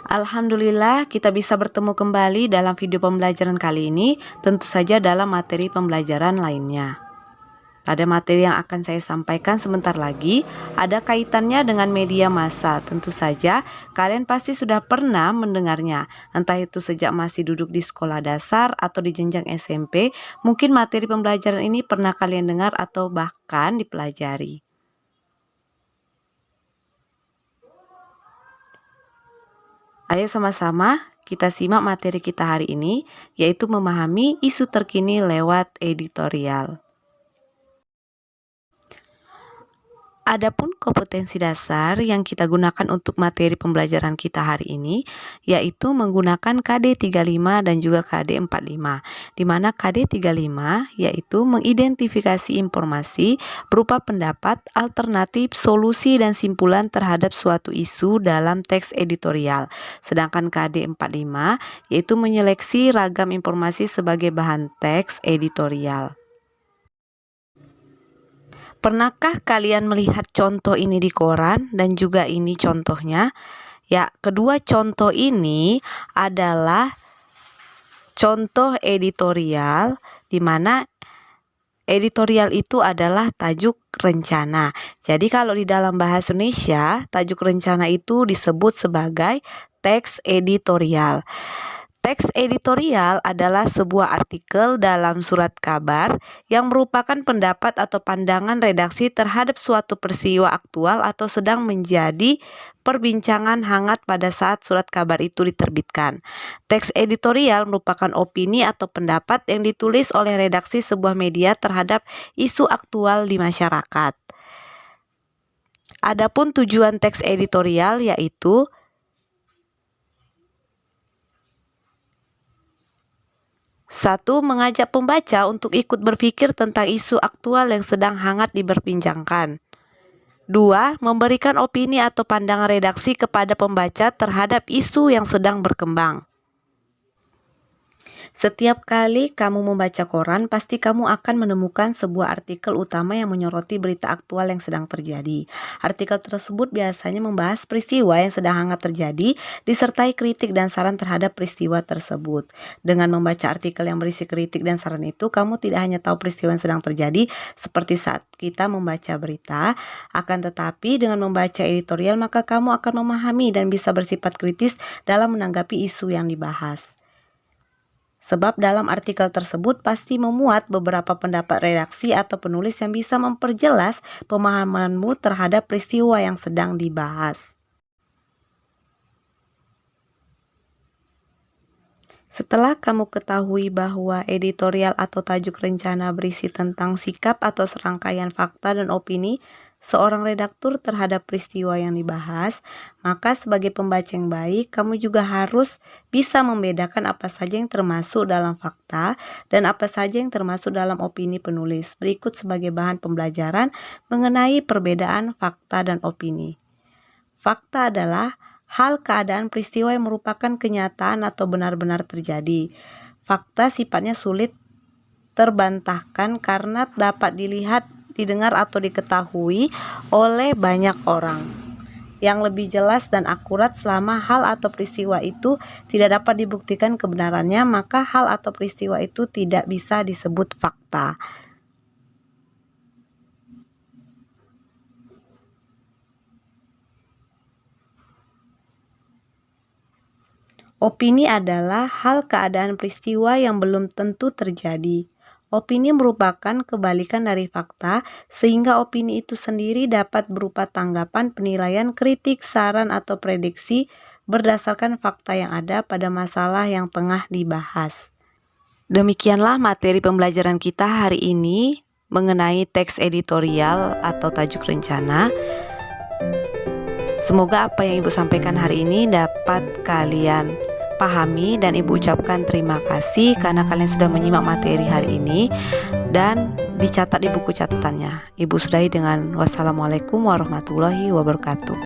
Alhamdulillah kita bisa bertemu kembali dalam video pembelajaran kali ini, tentu saja dalam materi pembelajaran lainnya. Pada materi yang akan saya sampaikan sebentar lagi, ada kaitannya dengan media massa. Tentu saja kalian pasti sudah pernah mendengarnya, entah itu sejak masih duduk di sekolah dasar atau di jenjang SMP, mungkin materi pembelajaran ini pernah kalian dengar atau bahkan dipelajari. Ayo sama-sama kita simak materi kita hari ini, yaitu memahami isu terkini lewat editorial. Adapun kompetensi dasar yang kita gunakan untuk materi pembelajaran kita hari ini, yaitu menggunakan KD 35 dan juga KD 45, di mana KD 35 yaitu mengidentifikasi informasi berupa pendapat, alternatif, solusi, dan simpulan terhadap suatu isu dalam teks editorial. Sedangkan KD 45 yaitu menyeleksi ragam informasi sebagai bahan teks editorial. Pernahkah kalian melihat contoh ini di koran dan juga ini contohnya? Ya, kedua contoh ini adalah contoh editorial di mana editorial itu adalah tajuk rencana. Jadi kalau di dalam bahasa Indonesia, tajuk rencana itu disebut sebagai teks editorial. Teks editorial adalah sebuah artikel dalam surat kabar yang merupakan pendapat atau pandangan redaksi terhadap suatu peristiwa aktual atau sedang menjadi perbincangan hangat pada saat surat kabar itu diterbitkan. Teks editorial merupakan opini atau pendapat yang ditulis oleh redaksi sebuah media terhadap isu aktual di masyarakat. Adapun tujuan teks editorial yaitu satu, mengajak pembaca untuk ikut berpikir tentang isu aktual yang sedang hangat diperbincangkan. 2. Memberikan opini atau pandangan redaksi kepada pembaca terhadap isu yang sedang berkembang. Setiap kali kamu membaca koran, pasti kamu akan menemukan sebuah artikel utama yang menyoroti berita aktual yang sedang terjadi. Artikel tersebut biasanya membahas peristiwa yang sedang hangat terjadi, disertai kritik dan saran terhadap peristiwa tersebut. Dengan membaca artikel yang berisi kritik dan saran itu, kamu tidak hanya tahu peristiwa yang sedang terjadi seperti saat kita membaca berita, akan tetapi dengan membaca editorial maka kamu akan memahami dan bisa bersifat kritis dalam menanggapi isu yang dibahas. Sebab dalam artikel tersebut pasti memuat beberapa pendapat redaksi atau penulis yang bisa memperjelas pemahamanmu terhadap peristiwa yang sedang dibahas. Setelah kamu ketahui bahwa editorial atau tajuk rencana berisi tentang sikap atau serangkaian fakta dan opini seorang redaktur terhadap peristiwa yang dibahas, maka sebagai pembaca yang baik, kamu juga harus bisa membedakan apa saja yang termasuk dalam fakta dan apa saja yang termasuk dalam opini penulis. Berikut sebagai bahan pembelajaran mengenai perbedaan fakta dan opini. Fakta adalah hal keadaan peristiwa yang merupakan kenyataan atau benar-benar terjadi. Fakta sifatnya sulit terbantahkan karena dapat dilihat, didengar atau diketahui oleh banyak orang. Yang lebih jelas dan akurat selama hal atau peristiwa itu tidak dapat dibuktikan kebenarannya, maka hal atau peristiwa itu tidak bisa disebut fakta. Opini adalah hal keadaan peristiwa yang belum tentu terjadi. Opini merupakan kebalikan dari fakta, sehingga opini itu sendiri dapat berupa tanggapan, penilaian, kritik, saran, atau prediksi berdasarkan fakta yang ada pada masalah yang tengah dibahas. Demikianlah materi pembelajaran kita hari ini mengenai teks editorial atau tajuk rencana. Semoga apa yang Ibu sampaikan hari ini dapat kalian pahami dan Ibu ucapkan terima kasih karena kalian sudah menyimak materi hari ini dan dicatat di buku catatannya. Ibu sudahi dengan wassalamualaikum warahmatullahi wabarakatuh.